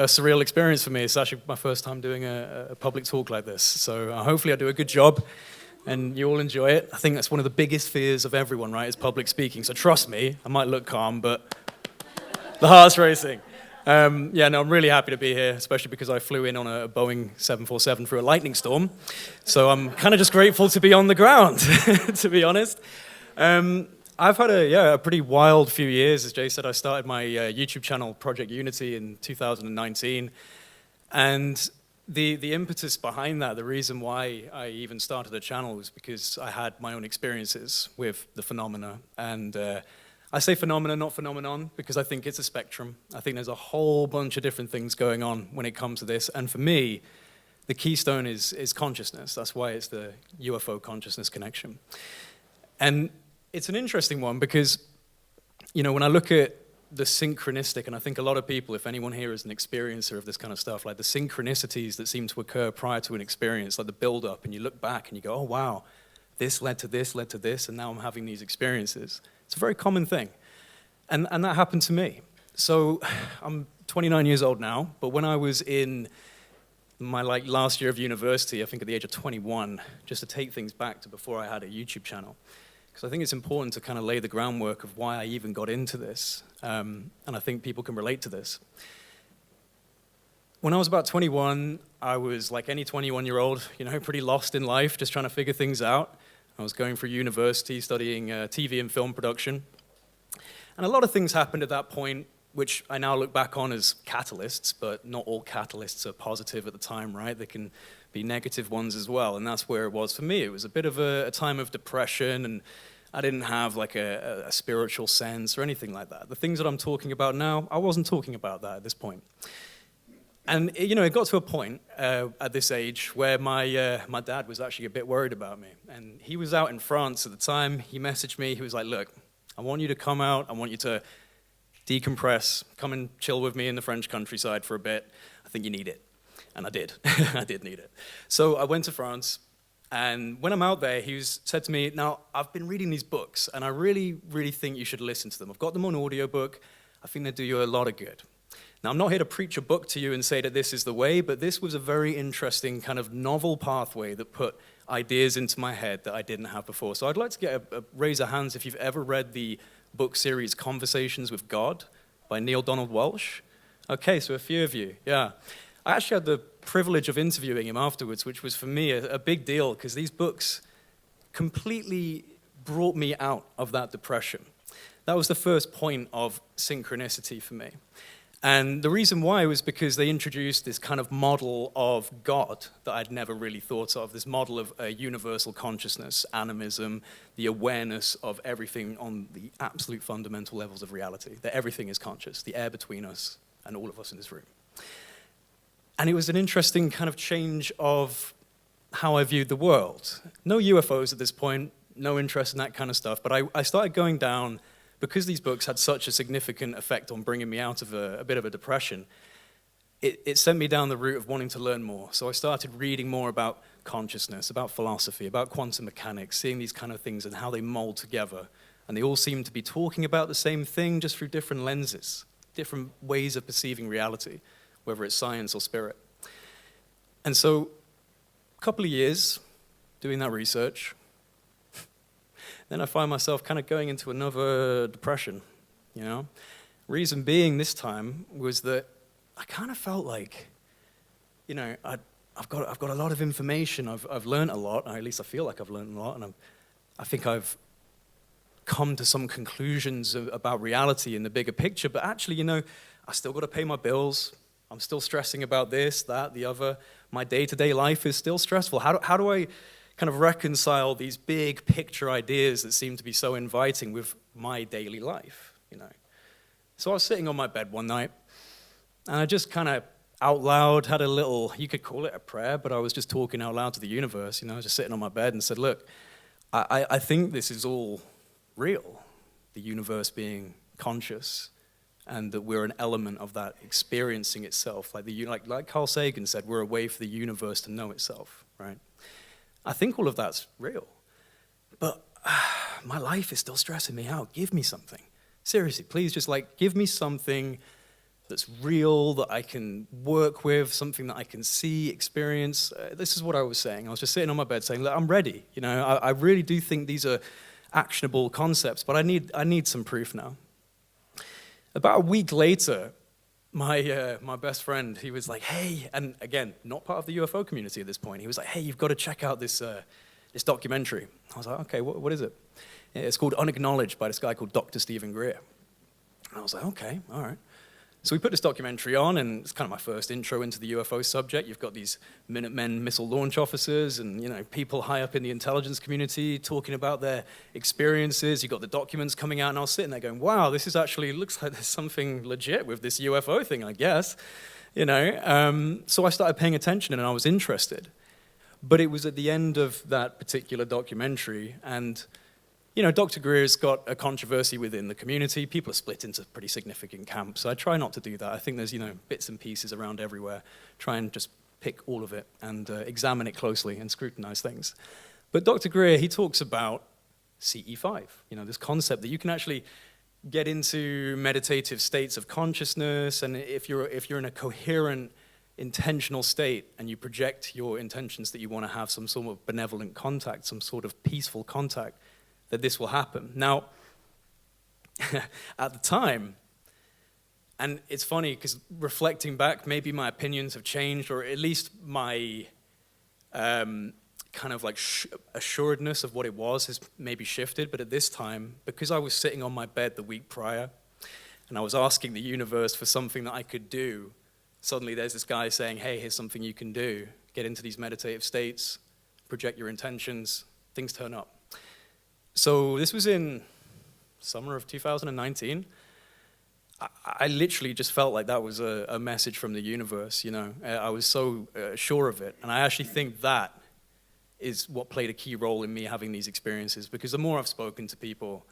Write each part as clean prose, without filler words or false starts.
surreal experience for me. It's actually my first time doing a public talk like this. So hopefully I do a good job and you all enjoy it. I think that's one of the biggest fears of everyone, right, is public speaking. So trust me, I might look calm, but the heart's racing. I'm really happy to be here, especially because I flew in on a Boeing 747 through a lightning storm. So I'm kind of just grateful to be on the ground, to be honest. I've had a pretty wild few years. As Jay said, I started my YouTube channel, Project Unity, in 2019. And the impetus behind that, the reason why I even started a channel was because I had my own experiences with the phenomena. And I say phenomena, not phenomenon, because I think it's a spectrum. I think there's a whole bunch of different things going on when it comes to this. And for me, the keystone is consciousness. That's why it's the UFO consciousness connection. And it's an interesting one because, when I look at the synchronistic, and I think a lot of people, if anyone here is an experiencer of this kind of stuff, like the synchronicities that seem to occur prior to an experience, like the build-up, and you look back and you go, oh, wow, this led to this, and now I'm having these experiences. It's a very common thing. And that happened to me. So I'm 29 years old now, but when I was in my last year of university, I think at the age of 21, just to take things back to before I had a YouTube channel, because I think it's important to kind of lay the groundwork of why I even got into this, and I think people can relate to this. When I was about 21, I was like any 21-year-old, pretty lost in life, just trying to figure things out. I was going through university, studying TV and film production. And a lot of things happened at that point, which I now look back on as catalysts, but not all catalysts are positive at the time, right? They can be negative ones as well, and that's where it was for me. It was a bit of a time of depression, and I didn't have like a spiritual sense or anything like that. The things that I'm talking about now, I wasn't talking about that at this point. And it got to a point at this age where my dad was actually a bit worried about me. And he was out in France at the time. He messaged me. He was like, look, I want you to come out. I want you to decompress. Come and chill with me in the French countryside for a bit. I think you need it. And I did. I did need it. So I went to France. And when I'm out there, he said to me, now, I've been reading these books, and I really, really think you should listen to them. I've got them on audiobook. I think they do you a lot of good. Now, I'm not here to preach a book to you and say that this is the way, but this was a very interesting kind of novel pathway that put ideas into my head that I didn't have before. So I'd like to get a raise of hands if you've ever read the book series Conversations with God by Neil Donald Walsh. Okay, so a few of you, yeah. I actually had the privilege of interviewing him afterwards, which was for me a big deal because these books completely brought me out of that depression. That was the first point of synchronicity for me. And the reason why was because they introduced this kind of model of God that I'd never really thought of, this model of a universal consciousness, animism, the awareness of everything on the absolute fundamental levels of reality, that everything is conscious, the air between us and all of us in this room. And it was an interesting kind of change of how I viewed the world. No UFOs at this point, no interest in that kind of stuff, but I started going down. Because these books had such a significant effect on bringing me out of a bit of a depression, it sent me down the route of wanting to learn more. So I started reading more about consciousness, about philosophy, about quantum mechanics, seeing these kind of things and how they mold together. And they all seem to be talking about the same thing, just through different lenses, different ways of perceiving reality, whether it's science or spirit. And so a couple of years doing that research, then I find myself kind of going into another depression, Reason being this time was that I kind of felt like, I've got a lot of information, I've learned a lot, or at least I feel like I've learned a lot, and I think I've come to some conclusions about reality in the bigger picture, but actually, I still got to pay my bills, I'm still stressing about this, that, the other, my day-to-day life is still stressful. How do I kind of reconcile these big picture ideas that seem to be so inviting with my daily life, So I was sitting on my bed one night, and I just kind of out loud had a little, you could call it a prayer, but I was just talking out loud to the universe, I was just sitting on my bed and said, look, I think this is all real, the universe being conscious, and that we're an element of that experiencing itself. Like Carl Sagan said, we're a way for the universe to know itself, right? I think all of that's real, but my life is still stressing me out. Give me something. Seriously, please just give me something that's real, that I can work with, something that I can see, experience. This is what I was saying. I was just sitting on my bed saying, look, I'm ready. You know, I really do think these are actionable concepts, but I need some proof now. About a week later, my best friend, he was like, hey, and again, not part of the UFO community at this point. He was like, hey, you've got to check out this documentary. I was like, okay, what is it? It's called Unacknowledged by this guy called Dr. Stephen Greer. And I was like, okay, all right. So we put this documentary on, and it's kind of my first intro into the UFO subject. You've got these Minutemen missile launch officers and, you know, people high up in the intelligence community talking about their experiences. You've got the documents coming out, and I was sitting there going, wow, this is actually, looks like there's something legit with this UFO thing, I guess. You know, so I started paying attention, and I was interested. But it was at the end of that particular documentary, and you know, Dr. Greer's got a controversy within the community. People are split into pretty significant camps. So I try not to do that. I think there's, you know, bits and pieces around everywhere. Try and just pick all of it and examine it closely and scrutinize things. But Dr. Greer, he talks about CE5, you know, this concept that you can actually get into meditative states of consciousness, and if you're in a coherent, intentional state and you project your intentions that you want to have some sort of benevolent contact, some sort of peaceful contact, that this will happen. Now, at the time, and it's funny because reflecting back, maybe my opinions have changed, or at least my kind of like assuredness of what it was has maybe shifted. But at this time, because I was sitting on my bed the week prior, and I was asking the universe for something that I could do, suddenly there's this guy saying, hey, here's something you can do. Get into these meditative states, project your intentions, things turn up. So this was in summer of 2019. I literally just felt like that was a message from the universe, you know. I was so sure of it. And I actually think that is what played a key role in me having these experiences, because the more I've spoken to people,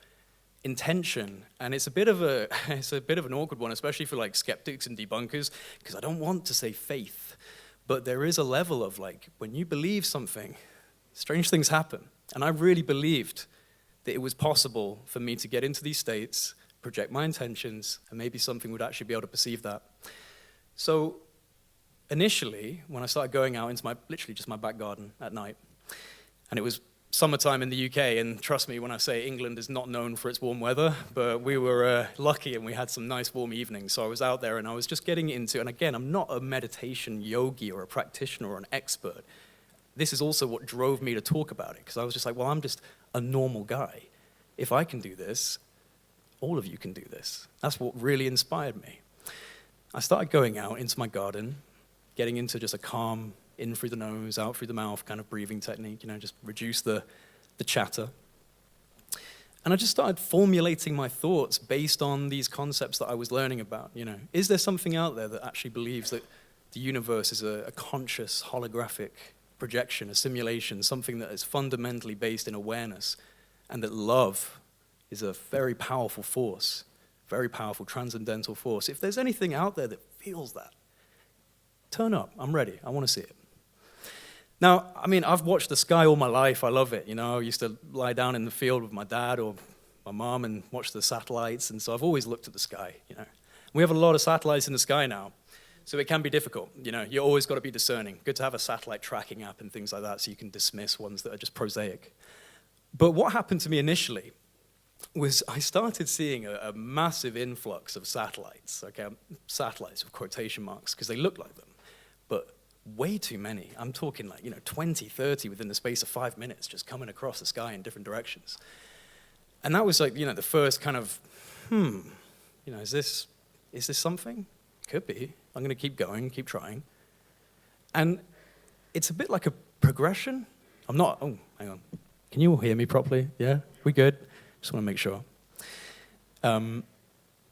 intention, and it's a bit of an awkward one, especially for like skeptics and debunkers, because I don't want to say faith, but there is a level of like, when you believe something, strange things happen. And I really believed that it was possible for me to get into these states, project my intentions, and maybe something would actually be able to perceive that. So initially, when I started going out into literally just my back garden at night, and it was summertime in the UK, and trust me when I say England is not known for its warm weather, but we were lucky and we had some nice warm evenings. So I was out there and I was just getting into, and again, I'm not a meditation yogi or a practitioner or an expert. This is also what drove me to talk about it, because I was just like, well, I'm just a normal guy. If I can do this, all of you can do this. That's what really inspired me. I started going out into my garden, getting into just a calm, in through the nose, out through the mouth kind of breathing technique, you know, just reduce the chatter. And I just started formulating my thoughts based on these concepts that I was learning about, you know. Is there something out there that actually believes that the universe is a conscious, holographic projection, a simulation, something that is fundamentally based in awareness, and that love is a very powerful force, very powerful transcendental force? If there's anything out there that feels that, turn up. I'm ready. I want to see it. Now, I mean, I've watched the sky all my life. I love it. You know, I used to lie down in the field with my dad or my mom and watch the satellites, and so I've always looked at the sky, you know. We have a lot of satellites in the sky now, so it can be difficult. You know, you always got to be discerning. Good to have a satellite tracking app and things like that so you can dismiss ones that are just prosaic. But what happened to me initially was I started seeing a massive influx of satellites, okay, satellites with quotation marks, because they look like them, but way too many. I'm talking like, you know, 20, 30 within the space of 5 minutes just coming across the sky in different directions. And that was like, you know, the first kind of, you know, is this something? Could be. I'm going to keep going, keep trying. And it's a bit like a progression. I'm not, oh, hang on. Can you all hear me properly? Yeah? We good? Just want to make sure.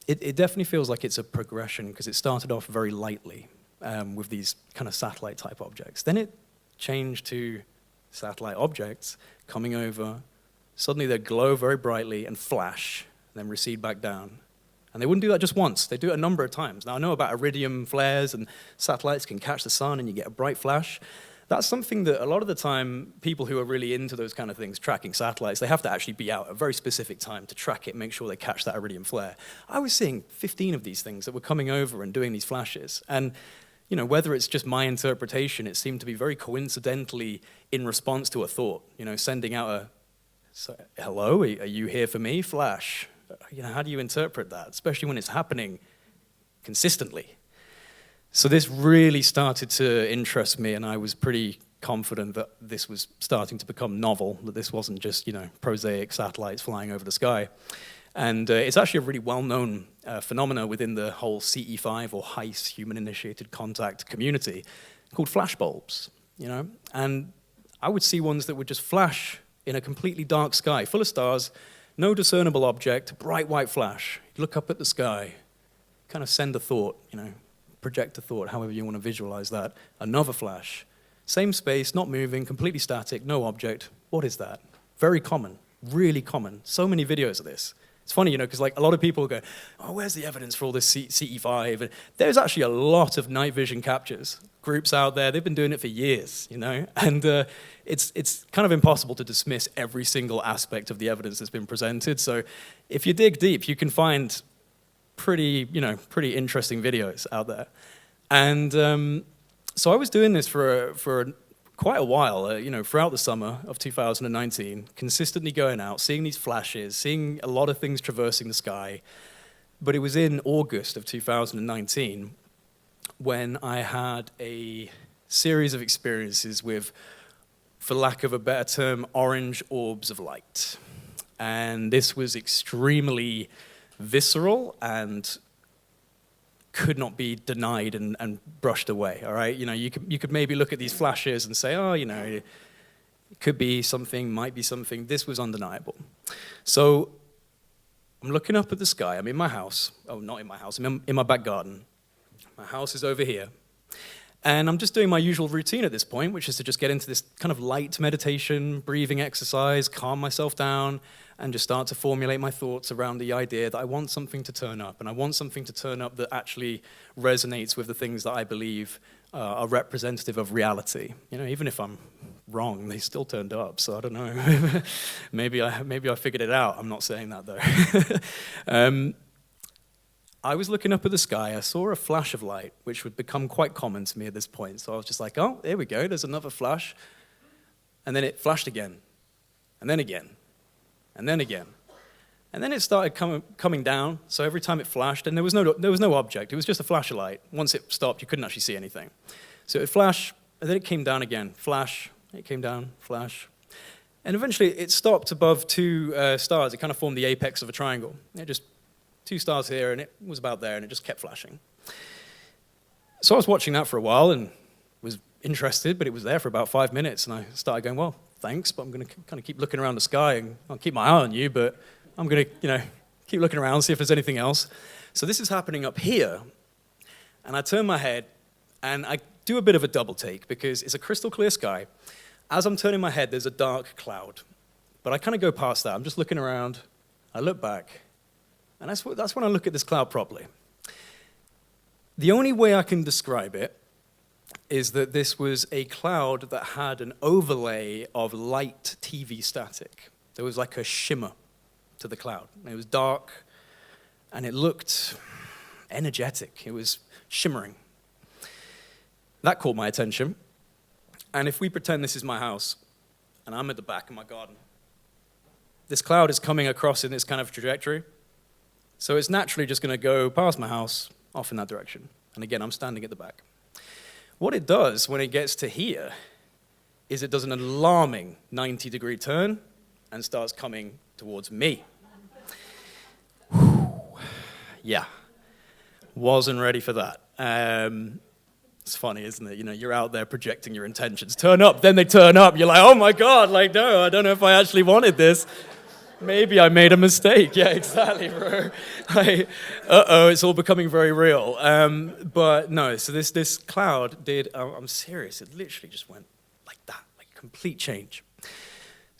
It definitely feels like it's a progression, because it started off very lightly with these kind of satellite-type objects. Then it changed to satellite objects coming over. Suddenly they'd glow very brightly and flash, and then recede back down. And they wouldn't do that just once. They do it a number of times. Now, I know about iridium flares, and satellites can catch the sun, and you get a bright flash. that's something that a lot of the time, people who are really into those kind of things, tracking satellites, they have to actually be out at a very specific time to track it, make sure they catch that iridium flare. I was seeing 15 of these things that were coming over and doing these flashes. And whether it's just my interpretation, it seemed to be very coincidentally in response to a thought, sending out hello, are you here for me? Flash. How do you interpret that, especially when it's happening consistently? So this really started to interest me, and I was pretty confident that this was starting to become novel, that this wasn't just, prosaic satellites flying over the sky. And it's actually a really well-known phenomena within the whole CE5 or HICE, human-initiated contact community, called flashbulbs, And I would see ones that would just flash in a completely dark sky, full of stars, no discernible object, bright white flash. You look up at the sky, kind of send a thought, project a thought, however you want to visualize that. Another flash. Same space, not moving, completely static, no object. What is that? Very common, really common. So many videos of this. It's funny, because a lot of people go, oh, where's the evidence for all this CE5? And there's actually a lot of night vision captures. Groups out there, they've been doing it for years, And it's kind of impossible to dismiss every single aspect of the evidence that's been presented. So if you dig deep, you can find pretty interesting videos out there. And so I was doing this for quite a while, throughout the summer of 2019, consistently going out, seeing these flashes, seeing a lot of things traversing the sky. But it was in August of 2019 when I had a series of experiences with, for lack of a better term, orange orbs of light. And this was extremely visceral and could not be denied and brushed away, all right? You could maybe look at these flashes and say, oh, it could be something, might be something. This was undeniable. So I'm looking up at the sky. I'm in my house. Oh, not in my house. I'm in my back garden. My house is over here. And I'm just doing my usual routine at this point, which is to just get into this kind of light meditation, breathing exercise, calm myself down, and just start to formulate my thoughts around the idea that I want something to turn up, and I want something to turn up that actually resonates with the things that I believe are representative of reality. Even if I'm wrong, they still turned up, so I don't know. maybe I figured it out. I'm not saying that, though. I was looking up at the sky. I saw a flash of light, which would become quite common to me at this point. So I was just like, oh, there we go. There's another flash. And then it flashed again, and then again, and then again. And then it started coming down. So every time it flashed, and there was no object. It was just a flash of light. Once it stopped, you couldn't actually see anything. So it would flash, and then it came down again. Flash, it came down, flash. And eventually it stopped above two stars. It kind of formed the apex of a triangle. It just two stars here, and it was about there, and it just kept flashing. So I was watching that for a while and was interested, but it was there for about 5 minutes, and I started going, well, thanks, but I'm going to kind of keep looking around the sky, and I'll keep my eye on you, but I'm going to, keep looking around, see if there's anything else. So this is happening up here, and I turn my head, and I do a bit of a double take, because it's a crystal clear sky. As I'm turning my head, there's a dark cloud, but I kind of go past that. I'm just looking around. I look back. And that's when I look at this cloud properly. The only way I can describe it is that this was a cloud that had an overlay of light TV static. There was like a shimmer to the cloud. It was dark, and it looked energetic. It was shimmering. That caught my attention. And if we pretend this is my house, and I'm at the back of my garden, this cloud is coming across in this kind of trajectory. So it's naturally just going to go past my house, off in that direction. And again, I'm standing at the back. What it does when it gets to here is it does an alarming 90-degree turn and starts coming towards me. Yeah, wasn't ready for that. It's funny, isn't it? You're out there projecting your intentions. Turn up, then they turn up. You're like, oh my God, no, I don't know if I actually wanted this. Maybe I made a mistake. Yeah, exactly, bro. It's all becoming very real. But no, so this cloud did, I'm serious, it literally just went like that, like complete change.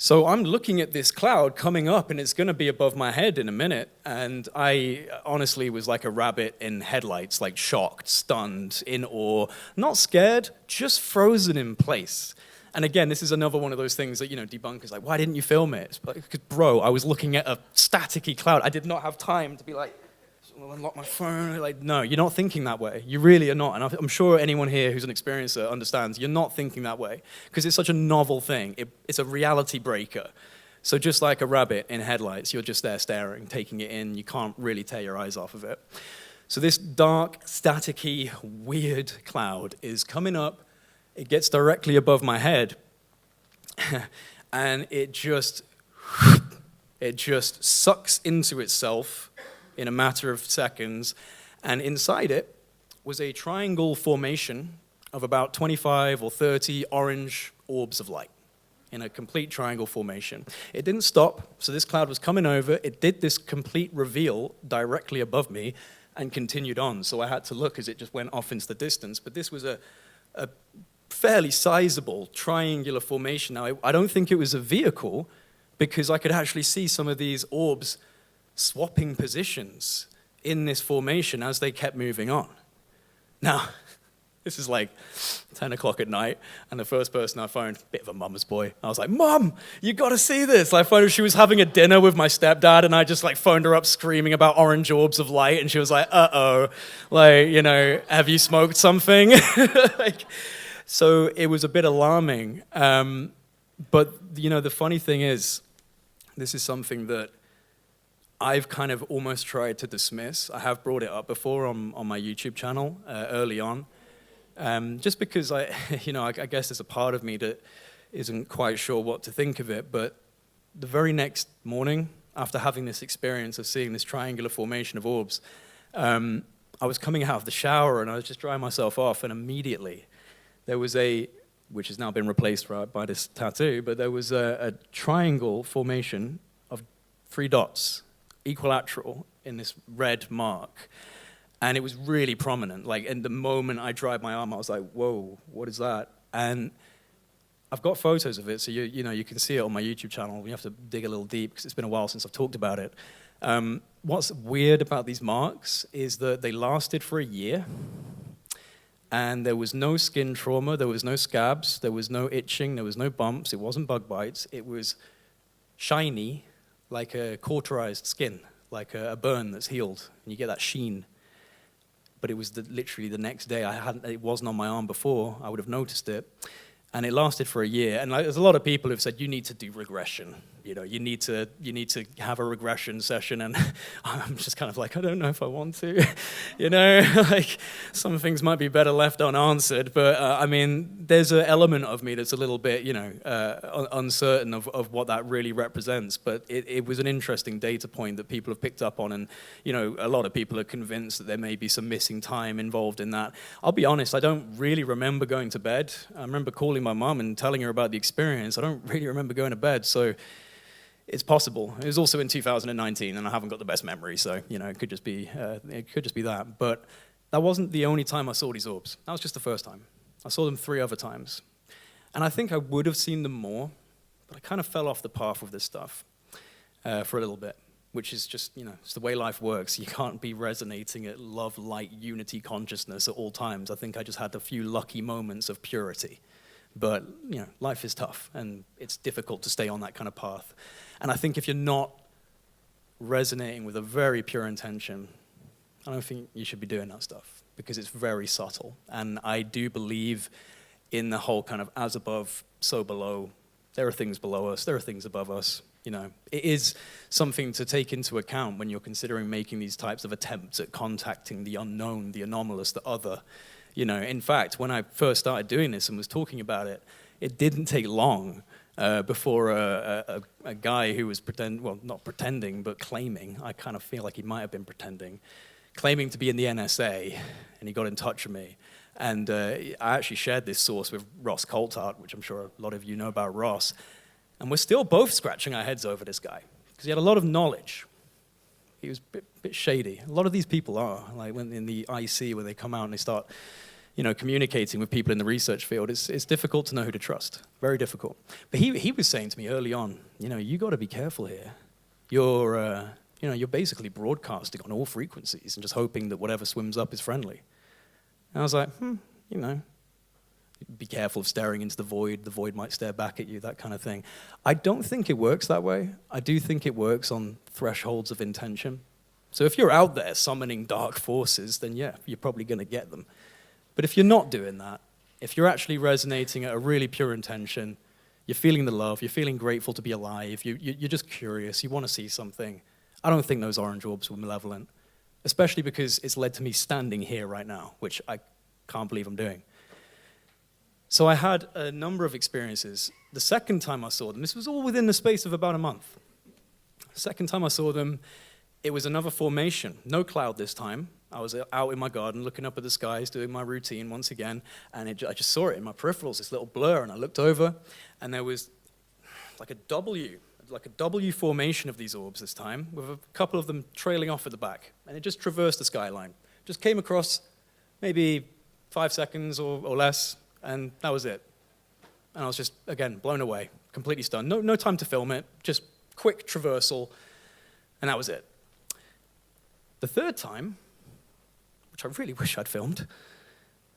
So I'm looking at this cloud coming up, and it's going to be above my head in a minute. And I honestly was like a rabbit in headlights, like shocked, stunned, in awe, not scared, just frozen in place. And again, this is another one of those things that, debunkers like, why didn't you film it? Because, bro, I was looking at a staticky cloud. I did not have time to be like, I'll unlock my phone. Like, no, you're not thinking that way. You really are not. And I'm sure anyone here who's an experiencer understands you're not thinking that way because it's such a novel thing. It's a reality breaker. So just like a rabbit in headlights, you're just there staring, taking it in. You can't really tear your eyes off of it. So this dark, staticky, weird cloud is coming up. It gets directly above my head. And it just sucks into itself in a matter of seconds, and inside it was a triangle formation of about 25 or 30 orange orbs of light in a complete triangle formation. It didn't stop, so this cloud was coming over. It did this complete reveal directly above me and continued on, so I had to look as it just went off into the distance. But this was a fairly sizable triangular formation. Now, I don't think it was a vehicle because I could actually see some of these orbs swapping positions in this formation as they kept moving on. Now, this is like 10 o'clock at night, and the first person I phoned, bit of a mama's boy. I was like, Mom, you gotta see this. I phoned her, she was having a dinner with my stepdad, and I just like phoned her up screaming about orange orbs of light, and she was like, uh-oh, like, have you smoked something? So it was a bit alarming. But, the funny thing is, this is something that I've kind of almost tried to dismiss. I have brought it up before on my YouTube channel early on, just because I guess there's a part of me that isn't quite sure what to think of it. But the very next morning, after having this experience of seeing this triangular formation of orbs, I was coming out of the shower and I was just drying myself off, and immediately there was which has now been replaced by this tattoo, but there was a triangle formation of 3 dots, equilateral, in this red mark. And it was really prominent. Like, in the moment I dried my arm, I was like, whoa, what is that? And I've got photos of it, so you can see it on my YouTube channel. You have to dig a little deep, because it's been a while since I've talked about it. What's weird about these marks is that they lasted for a year, and there was no skin trauma, there was no scabs, there was no itching, there was no bumps, it wasn't bug bites, it was shiny, like a cauterized skin, like a burn that's healed, and you get that sheen. But it was literally the next day. It wasn't on my arm before. I would have noticed it. And it lasted for a year. And there's a lot of people who've said, you need to do regression. You need to have a regression session. And I'm just kind of like, I don't know if I want to. Like, some things might be better left unanswered. But I mean, there's an element of me that's a little bit, uncertain of what that really represents. But it was an interesting data point that people have picked up on. And, a lot of people are convinced that there may be some missing time involved in that. I'll be honest, I don't really remember going to bed. I remember calling my mom and telling her about the experience. I don't really remember going to bed, so it's possible. It was also in 2019, and I haven't got the best memory, so it could just be that. But that wasn't the only time I saw these orbs. That was just the first time. I saw them 3 other times, and I think I would have seen them more, but I kind of fell off the path with this stuff for a little bit, which is just it's the way life works. You can't be resonating at love, light, unity consciousness at all times. I think I just had a few lucky moments of purity. But, life is tough, and it's difficult to stay on that kind of path. And I think if you're not resonating with a very pure intention, I don't think you should be doing that stuff, because it's very subtle. And I do believe in the whole kind of as above, so below. There are things below us, there are things above us. It is something to take into account when you're considering making these types of attempts at contacting the unknown, the anomalous, the other. In fact, when I first started doing this and was talking about it, it didn't take long before a guy who was not pretending, but claiming, I kind of feel like he might have been pretending, claiming to be in the NSA, and he got in touch with me. And I actually shared this source with Ross Coulthart, which I'm sure a lot of you know about Ross, and we're still both scratching our heads over this guy, because he had a lot of knowledge. He was a bit shady. A lot of these people are, like when in the IC, when they come out and they start communicating with people in the research field, it's difficult to know who to trust. Very difficult. But he was saying to me early on, you got to be careful here. You're basically broadcasting on all frequencies and just hoping that whatever swims up is friendly. And I was like, be careful of staring into the void might stare back at you, that kind of thing. I don't think it works that way. I do think it works on thresholds of intention. So if you're out there summoning dark forces, then yeah, you're probably going to get them. But if you're not doing that, if you're actually resonating at a really pure intention, you're feeling the love, you're feeling grateful to be alive, you're just curious, you want to see something, I don't think those orange orbs were malevolent, especially because it's led to me standing here right now, which I can't believe I'm doing. So I had a number of experiences. The second time I saw them, this was all within the space of about a month. The second time I saw them, it was another formation, no cloud this time. I was out in my garden looking up at the skies, doing my routine once again, and I just saw it in my peripherals, this little blur, and I looked over, and there was like a W formation of these orbs this time, with a couple of them trailing off at the back, and it just traversed the skyline. Just came across maybe 5 seconds or less, and that was it. And I was just, again, blown away, completely stunned. No time to film it, just quick traversal, and that was it. The third time, which I really wish I'd filmed,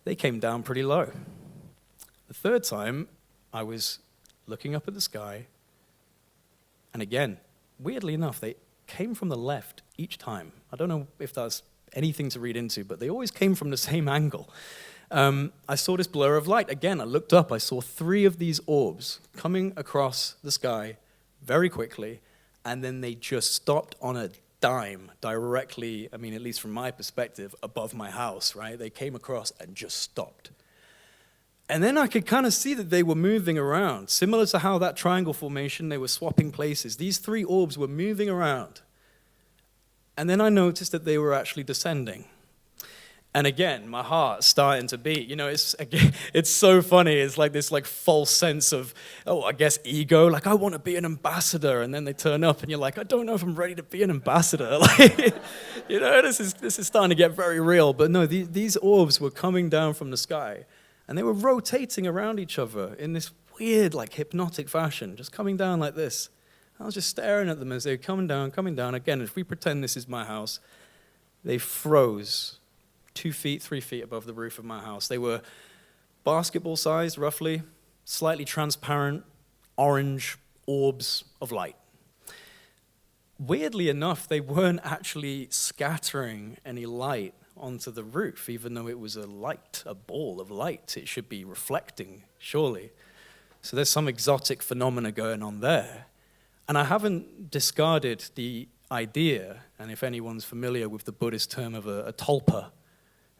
they came down pretty low. The third time, I was looking up at the sky, and again, weirdly enough, they came from the left each time. I don't know if that's anything to read into, but they always came from the same angle. I saw this blur of light. Again, I looked up, I saw 3 of these orbs coming across the sky very quickly, and then they just stopped on a dime directly, at least from my perspective, above my house, right? They came across and just stopped. And then I could kind of see that they were moving around. Similar to how that triangle formation, they were swapping places. These 3 orbs were moving around. And then I noticed that they were actually descending. And again, my heart's starting to beat. It's so funny. It's like this false sense of, I guess ego. Like, I want to be an ambassador. And then they turn up and you're like, I don't know if I'm ready to be an ambassador. This is starting to get very real. But no, these orbs were coming down from the sky. And they were rotating around each other in this weird, hypnotic fashion, just coming down like this. I was just staring at them as they were coming down. Again, if we pretend this is my house, they froze 2 feet, 3 feet above the roof of my house. They were basketball-sized, roughly, slightly transparent, orange orbs of light. Weirdly enough, they weren't actually scattering any light onto the roof, even though it was a ball of light. It should be reflecting, surely. So there's some exotic phenomena going on there. And I haven't discarded the idea, and if anyone's familiar with the Buddhist term of a tulpa,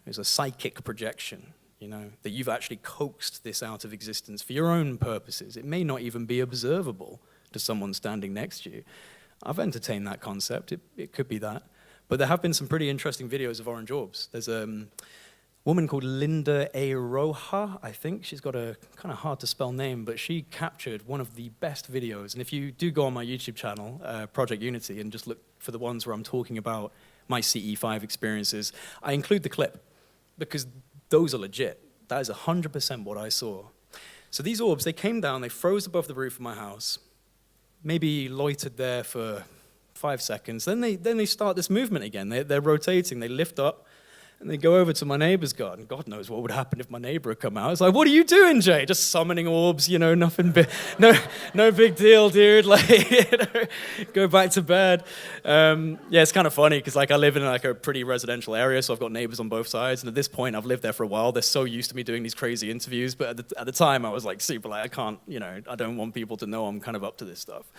it's a psychic projection, that you've actually coaxed this out of existence for your own purposes. It may not even be observable to someone standing next to you. I've entertained that concept. It could be that. But there have been some pretty interesting videos of orange orbs. There's a woman called Linda A. Roja, I think. She's got a kind of hard-to-spell name, but she captured one of the best videos. And if you do go on my YouTube channel, Project Unity, and just look for the ones where I'm talking about my CE5 experiences, I include the clip, because those are legit. That is 100% what I saw. So these orbs, they came down, they froze above the roof of my house, maybe loitered there for 5 seconds. Then they start this movement again. They're rotating, they lift up, and they go over to my neighbor's garden. God knows what would happen if my neighbor had come out. It's like, what are you doing, Jay? Just summoning orbs, nothing big, no big deal, dude. Go back to bed. It's kind of funny because I live in a pretty residential area, so I've got neighbors on both sides. And at this point, I've lived there for a while. They're so used to me doing these crazy interviews. But at the time, I was super I can't, I don't want people to know I'm kind of up to this stuff.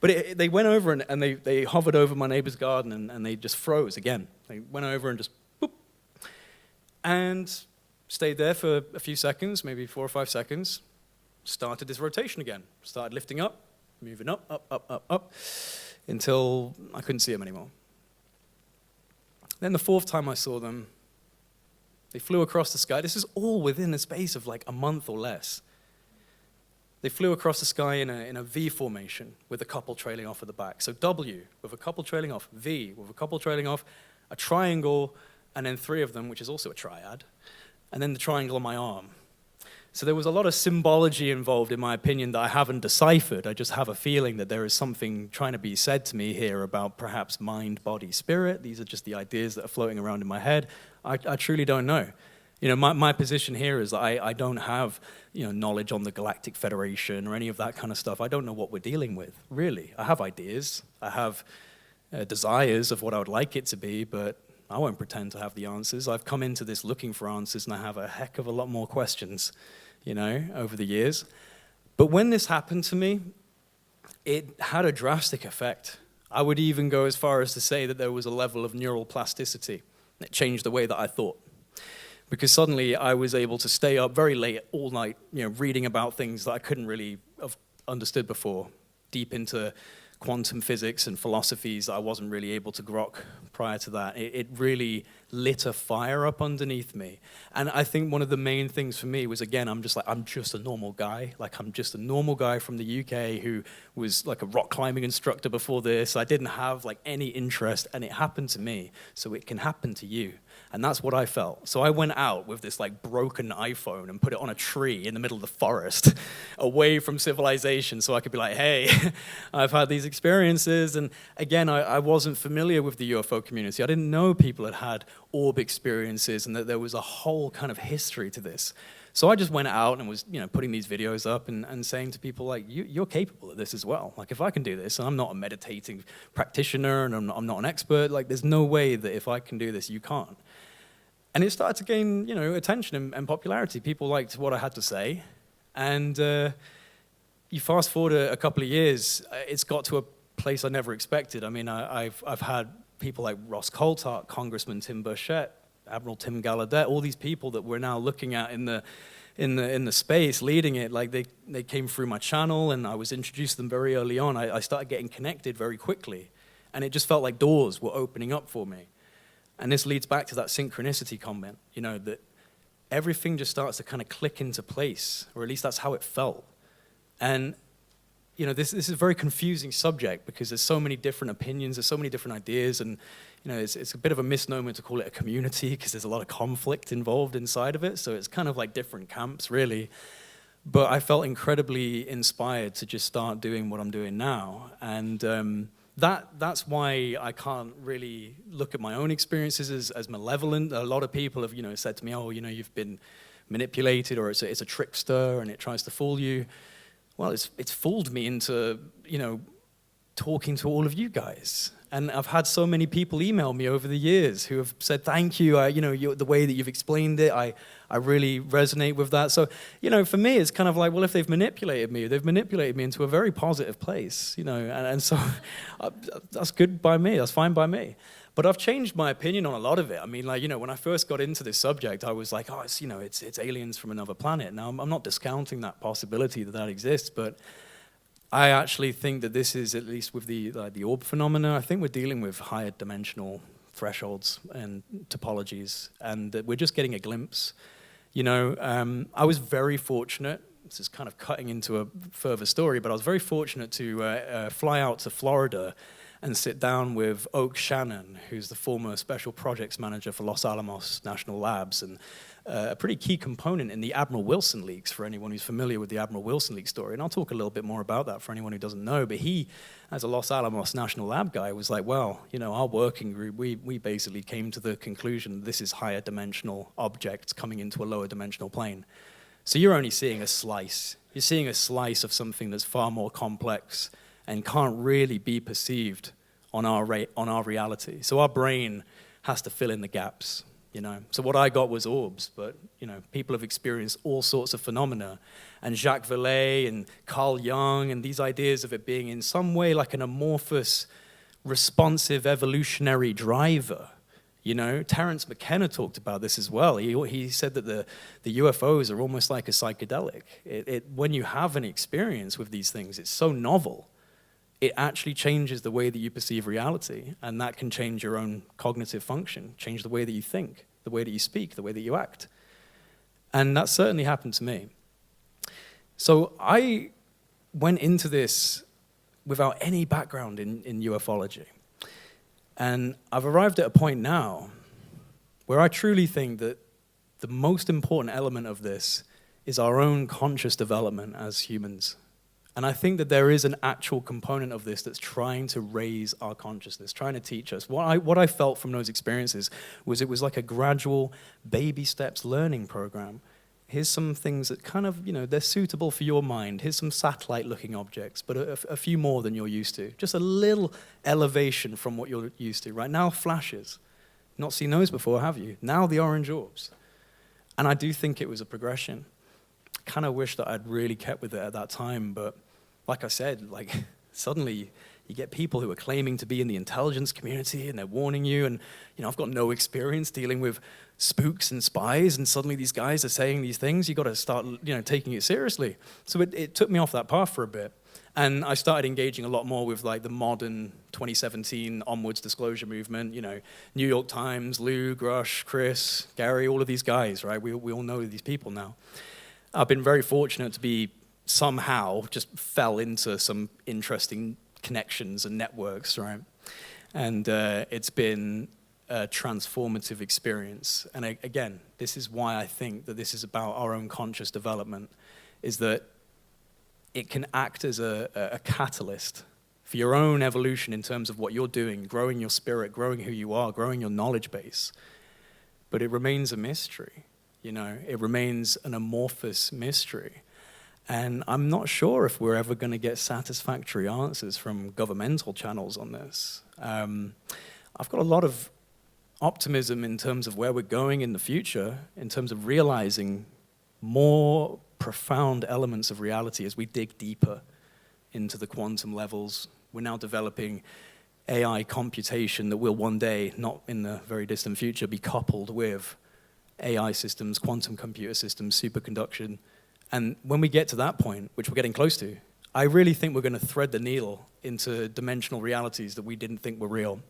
But they went over and they hovered over my neighbor's garden and they just froze again. They went over and just boop, and stayed there for a few seconds, maybe 4 or 5 seconds, started this rotation again, started lifting up, moving up, until I couldn't see them anymore. Then the 4th time I saw them, they flew across the sky. This is all within a space of a month or less. They flew across the sky in a V formation with a couple trailing off at the back. So W with a couple trailing off, V with a couple trailing off, a triangle, and then 3 of them, which is also a triad, and then the triangle on my arm. So there was a lot of symbology involved, in my opinion, that I haven't deciphered. I just have a feeling that there is something trying to be said to me here about perhaps mind, body, spirit. These are just the ideas that are floating around in my head. I truly don't know. My position here is that I don't have, knowledge on the Galactic Federation or any of that kind of stuff. I don't know what we're dealing with, really. I have ideas. I have desires of what I would like it to be, but I won't pretend to have the answers. I've come into this looking for answers, and I have a heck of a lot more questions, over the years. But when this happened to me, it had a drastic effect. I would even go as far as to say that there was a level of neural plasticity. It changed the way that I thought. Because suddenly I was able to stay up very late all night, reading about things that I couldn't really have understood before, deep into quantum physics and philosophies I wasn't really able to grok prior to that. It really lit a fire up underneath me. And I think one of the main things for me was, again, I'm just a normal guy. I'm just a normal guy from the UK who was like a rock climbing instructor before this. I didn't have any interest, and it happened to me, so it can happen to you. And that's what I felt. So I went out with this broken iPhone and put it on a tree in the middle of the forest, away from civilization, so I could be like, hey, I've had these experiences. And again, I wasn't familiar with the UFO community. I didn't know people had had orb experiences and that there was a whole kind of history to this. So I just went out and was, putting these videos up and saying to people, you're capable of this as well. If I can do this, and I'm not a meditating practitioner and I'm not an expert, there's no way that if I can do this, you can't. And it started to gain, attention and popularity. People liked what I had to say. And you fast forward a couple of years, it's got to a place I never expected. I mean, I've had people like Ross Coulthart, Congressman Tim Burchett, Admiral Tim Gallaudet, all these people that we're now looking at in the space, leading it. They came through my channel, and I was introduced to them very early on. I started getting connected very quickly, and it just felt like doors were opening up for me. And this leads back to that synchronicity comment, that everything just starts to kind of click into place, or at least that's how it felt. And this is a very confusing subject because there's so many different opinions, there's so many different ideas, and it's a bit of a misnomer to call it a community because there's a lot of conflict involved inside of it. So it's kind of like different camps, really. But I felt incredibly inspired to just start doing what I'm doing now, and that's why I can't really look at my own experiences as malevolent. A lot of people have said to me, oh, you've been manipulated, or it's a trickster and it tries to fool you. Well, it's fooled me into, talking to all of you guys. And I've had so many people email me over the years who have said, thank you, the way that you've explained it, I really resonate with that. So, for me, it's kind of like, well, if they've manipulated me into a very positive place, and so that's good by me, that's fine by me. But I've changed my opinion on a lot of it. I mean, when I first got into this subject, I was like, oh, it's aliens from another planet. Now, I'm not discounting that possibility that exists, but I actually think that this is, at least with the orb phenomena, I think we're dealing with higher dimensional thresholds and topologies, and that we're just getting a glimpse. I was very fortunate. This is kind of cutting into a further story, but I was very fortunate to fly out to Florida and sit down with Oak Shannon, who's the former special projects manager for Los Alamos National Labs, and a pretty key component in the Admiral Wilson leaks, for anyone who's familiar with the Admiral Wilson leak story. And I'll talk a little bit more about that for anyone who doesn't know. But he, as a Los Alamos National Lab guy, was like, well, our working group, we basically came to the conclusion this is higher dimensional objects coming into a lower dimensional plane. So you're only seeing a slice. You're seeing a slice of something that's far more complex and can't really be perceived on our reality. So our brain has to fill in the gaps. So what I got was orbs, but people have experienced all sorts of phenomena, and Jacques Vallée and Carl Jung, and these ideas of it being in some way like an amorphous, responsive evolutionary driver. Terence McKenna talked about this as well. He said that the UFOs are almost like a psychedelic. When you have an experience with these things, it's so novel. It actually changes the way that you perceive reality, and that can change your own cognitive function, change the way that you think, the way that you speak, the way that you act. And that certainly happened to me. So I went into this without any background in ufology. And I've arrived at a point now where I truly think that the most important element of this is our own conscious development as humans. And I think that there is an actual component of this that's trying to raise our consciousness, trying to teach us. What I felt from those experiences was it was like a gradual baby steps learning program. Here's some things that kind of, they're suitable for your mind. Here's some satellite-looking objects, but a few more than you're used to. Just a little elevation from what you're used to. Right now, flashes. Not seen those before, have you? Now the orange orbs. And I do think it was a progression. Kind of wish that I'd really kept with it at that time, but like I said, suddenly you get people who are claiming to be in the intelligence community and they're warning you, and I've got no experience dealing with spooks and spies, and suddenly these guys are saying these things. You got to start taking it seriously. So it took me off that path for a bit, and I started engaging a lot more with the modern 2017 onwards disclosure movement. New York Times, Lou, Grush, Chris, Gary, all of these guys, right? We all know these people now. I've been very fortunate to be somehow just fell into some interesting connections and networks, right? And it's been a transformative experience. And again, this is why I think that this is about our own conscious development, is that it can act as a catalyst for your own evolution in terms of what you're doing, growing your spirit, growing who you are, growing your knowledge base. But it remains a mystery. It remains an amorphous mystery. And I'm not sure if we're ever going to get satisfactory answers from governmental channels on this. I've got a lot of optimism in terms of where we're going in the future, in terms of realizing more profound elements of reality as we dig deeper into the quantum levels. We're now developing AI computation that will one day, not in the very distant future, be coupled with AI systems, quantum computer systems, superconduction. And when we get to that point, which we're getting close to, I really think we're going to thread the needle into dimensional realities that we didn't think were real.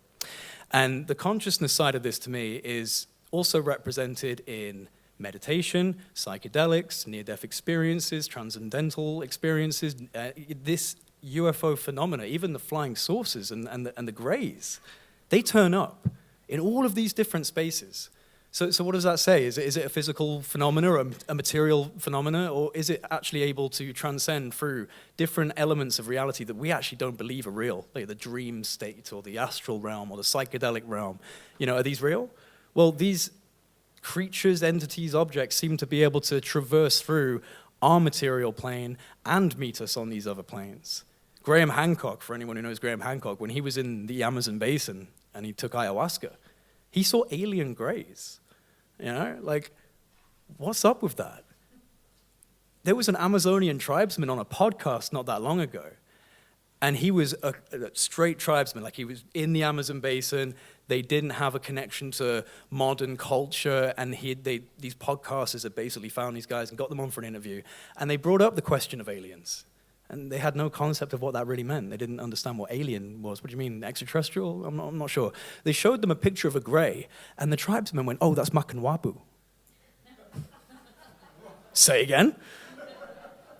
And the consciousness side of this, to me, is also represented in meditation, psychedelics, near-death experiences, transcendental experiences, this UFO phenomena, even the flying saucers and the grays, they turn up in all of these different spaces. So what does that say? Is it a physical phenomena, or a material phenomena, or is it actually able to transcend through different elements of reality that we actually don't believe are real, like the dream state or the astral realm or the psychedelic realm? Are these real? Well, these creatures, entities, objects seem to be able to traverse through our material plane and meet us on these other planes. Graham Hancock, for anyone who knows Graham Hancock, when he was in the Amazon basin and he took ayahuasca, he saw alien grays. What's up with that? There was an Amazonian tribesman on a podcast not that long ago, and he was a straight tribesman, he was in the Amazon basin. They didn't have a connection to modern culture, and these podcasters had basically found these guys and got them on for an interview, and they brought up the question of aliens. And they had no concept of what that really meant. They didn't understand what alien was. What do you mean, extraterrestrial? I'm not sure. They showed them a picture of a gray, and the tribesmen went, "Oh, that's Makanwabu." Say again?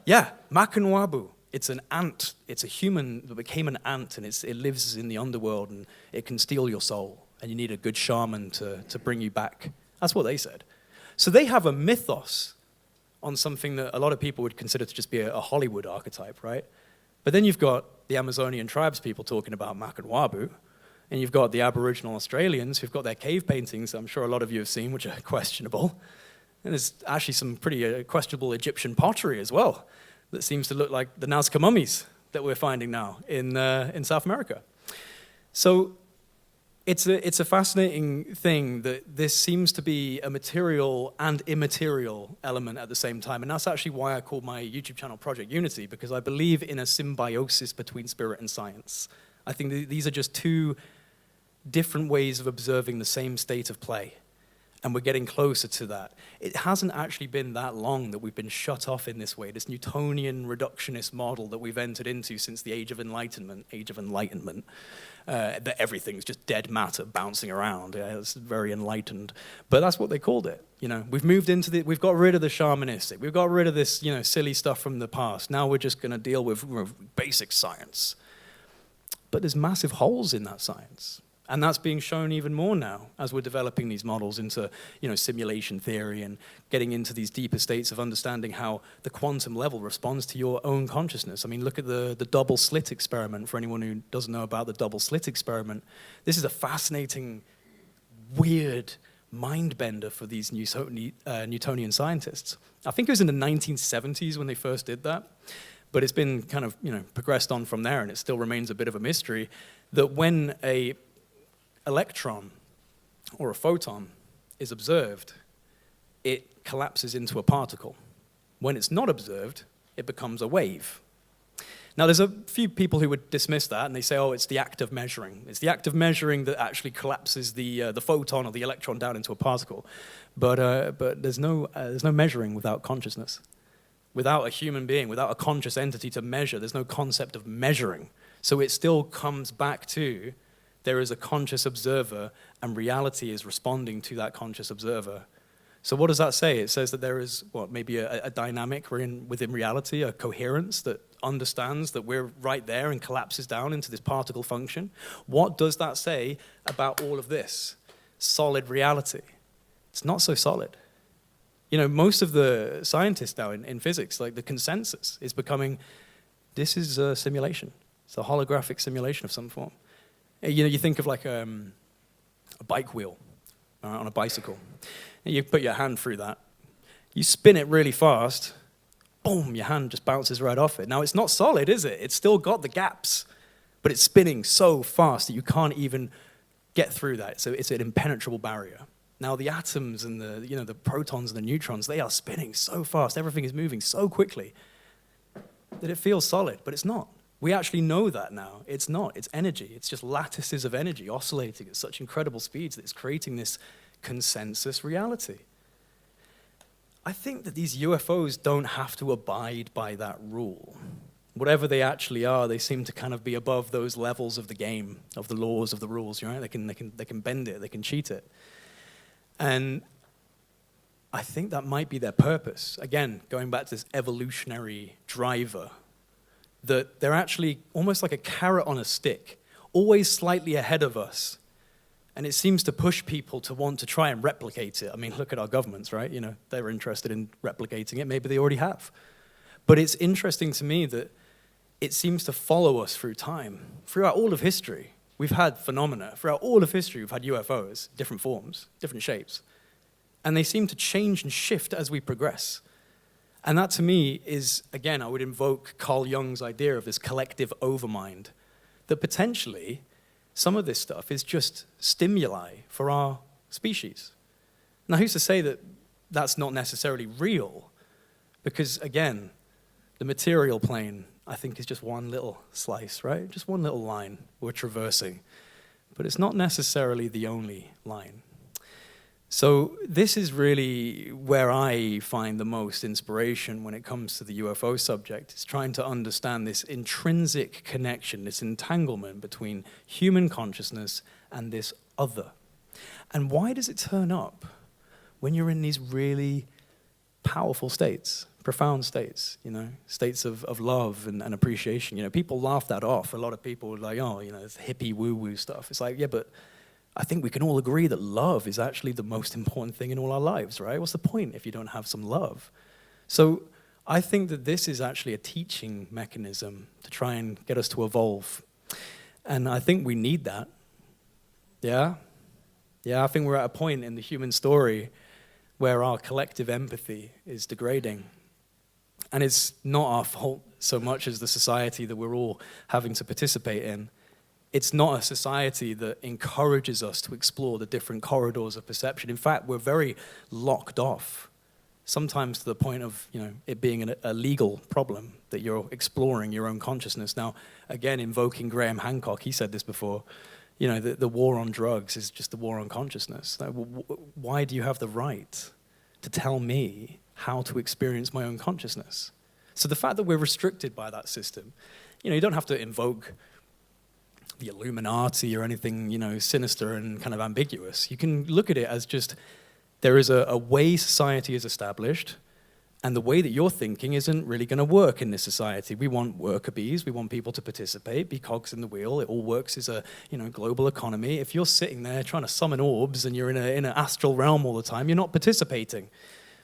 Yeah, Makanwabu. It's an ant. It's a human that became an ant, and it lives in the underworld, and it can steal your soul, and you need a good shaman to bring you back. That's what they said. So they have a mythos on something that a lot of people would consider to just be a Hollywood archetype, right? But then you've got the Amazonian tribes people talking about Makanwabu, and you've got the Aboriginal Australians who've got their cave paintings, I'm sure a lot of you have seen, which are questionable. And there's actually some pretty questionable Egyptian pottery as well that seems to look like the Nazca mummies that we're finding now in South America. So it's a fascinating thing that this seems to be a material and immaterial element at the same time. And that's actually why I called my YouTube channel Project Unity, because I believe in a symbiosis between spirit and science. I think these are just two different ways of observing the same state of play. And we're getting closer to that. It hasn't actually been that long that we've been shut off in this way, this Newtonian reductionist model that we've entered into since the Age of Enlightenment, that everything's just dead matter bouncing around. Yeah, it's very enlightened. But that's what they called it. We've moved into we've got rid of the shamanistic. We've got rid of this, silly stuff from the past. Now we're just going to deal with basic science. But there's massive holes in that science. And that's being shown even more now as we're developing these models into, simulation theory and getting into these deeper states of understanding how the quantum level responds to your own consciousness. I mean, look at the double slit experiment. For anyone who doesn't know about the double slit experiment, this is a fascinating, weird mind bender for these Newtonian scientists. I think it was in the 1970s when they first did that, but it's been kind of progressed on from there, and it still remains a bit of a mystery that when a electron or a photon is observed, it collapses into a particle. When it's not observed, it becomes a wave. Now, there's a few people who would dismiss that, and they say, oh, it's the act of measuring. It's the act of measuring that actually collapses the photon or the electron down into a particle. But there's no measuring without consciousness. Without a human being, without a conscious entity to measure, there's no concept of measuring. So it still comes back to there is a conscious observer, and reality is responding to that conscious observer. So what does that say? It says that there is, maybe a dynamic within reality, a coherence that understands that we're right there and collapses down into this particle function. What does that say about all of this? Solid reality. It's not so solid. Most of the scientists now in physics, like the consensus is becoming, this is a simulation. It's a holographic simulation of some form. You think of like a bike wheel on a bicycle. And you put your hand through that. You spin it really fast, boom, your hand just bounces right off it. Now, it's not solid, is it? It's still got the gaps, but it's spinning so fast that you can't even get through that. So it's an impenetrable barrier. Now, the atoms and the protons and the neutrons, they are spinning so fast. Everything is moving so quickly that it feels solid, but it's not. We actually know that now. It's not. It's energy. It's just lattices of energy oscillating at such incredible speeds that it's creating this consensus reality. I think that these UFOs don't have to abide by that rule. Whatever they actually are, they seem to kind of be above those levels of the game, of the laws, of the rules, right? They can bend it, they can cheat it. And I think that might be their purpose. Again, going back to this evolutionary driver, that they're actually almost like a carrot on a stick, always slightly ahead of us. And it seems to push people to want to try and replicate it. I mean, look at our governments, right? They're interested in replicating it. Maybe they already have. But it's interesting to me that it seems to follow us through time. Throughout all of history, we've had phenomena. Throughout all of history, we've had UFOs, different forms, different shapes. And they seem to change and shift as we progress. And that, to me, is, again, I would invoke Carl Jung's idea of this collective overmind, that potentially some of this stuff is just stimuli for our species. Now, who's to say that that's not necessarily real? Because, again, the material plane, I think, is just one little slice, right? Just one little line we're traversing. But it's not necessarily the only line. So this is really where I find the most inspiration when it comes to the UFO subject. It's trying to understand this intrinsic connection, this entanglement between human consciousness and this other. And why does it turn up when you're in these really powerful states, profound states, states of love and appreciation? People laugh that off. A lot of people are like, oh, it's hippie woo-woo stuff. It's like, yeah, but I think we can all agree that love is actually the most important thing in all our lives, right? What's the point if you don't have some love? So I think that this is actually a teaching mechanism to try and get us to evolve. And I think we need that. Yeah? Yeah, I think we're at a point in the human story where our collective empathy is degrading. And it's not our fault so much as the society that we're all having to participate in. It's not a society that encourages us to explore the different corridors of perception. In fact, we're very locked off, sometimes to the point of it being a legal problem that you're exploring your own consciousness. Now, again, invoking Graham Hancock, he said this before, the war on drugs is just the war on consciousness. Why do you have the right to tell me how to experience my own consciousness? So the fact that we're restricted by that system, you don't have to invoke the Illuminati or anything, sinister and kind of ambiguous. You can look at it as just there is a way society is established, And the way that you're thinking isn't really going to work in this society. We want worker bees. We want people to participate, be cogs in the wheel. It all works as a global economy. If you're sitting there trying to summon orbs and you're in an astral realm all the time, you're not participating.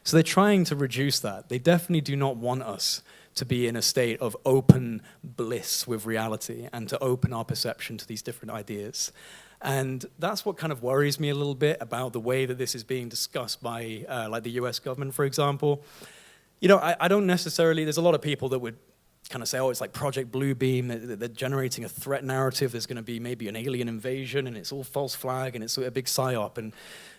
So they're trying to reduce that. They definitely do not want us to be in a state of open bliss with reality and to open our perception to these different ideas. And that's what kind of worries me a little bit about the way that this is being discussed by like the US government, for example. I don't necessarily, there's a lot of people that would kind of say, oh, it's like Project Bluebeam, they're generating a threat narrative, there's going to be maybe an alien invasion, and it's all false flag, and it's a big psyop. And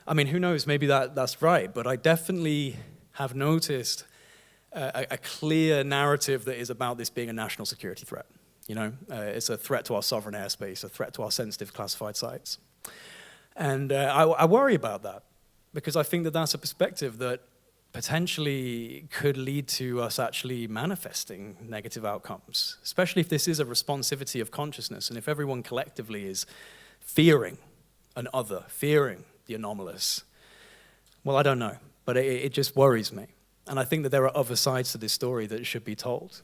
I mean, who knows, maybe that's right, but I definitely have noticed a clear narrative that is about this being a national security threat. It's a threat to our sovereign airspace, a threat to our sensitive classified sites. And I worry about that, because I think that that's a perspective that potentially could lead to us actually manifesting negative outcomes, especially if this is a responsivity of consciousness, and if everyone collectively is fearing an other, fearing the anomalous. Well, I don't know, but it just worries me. And I think that there are other sides to this story that should be told.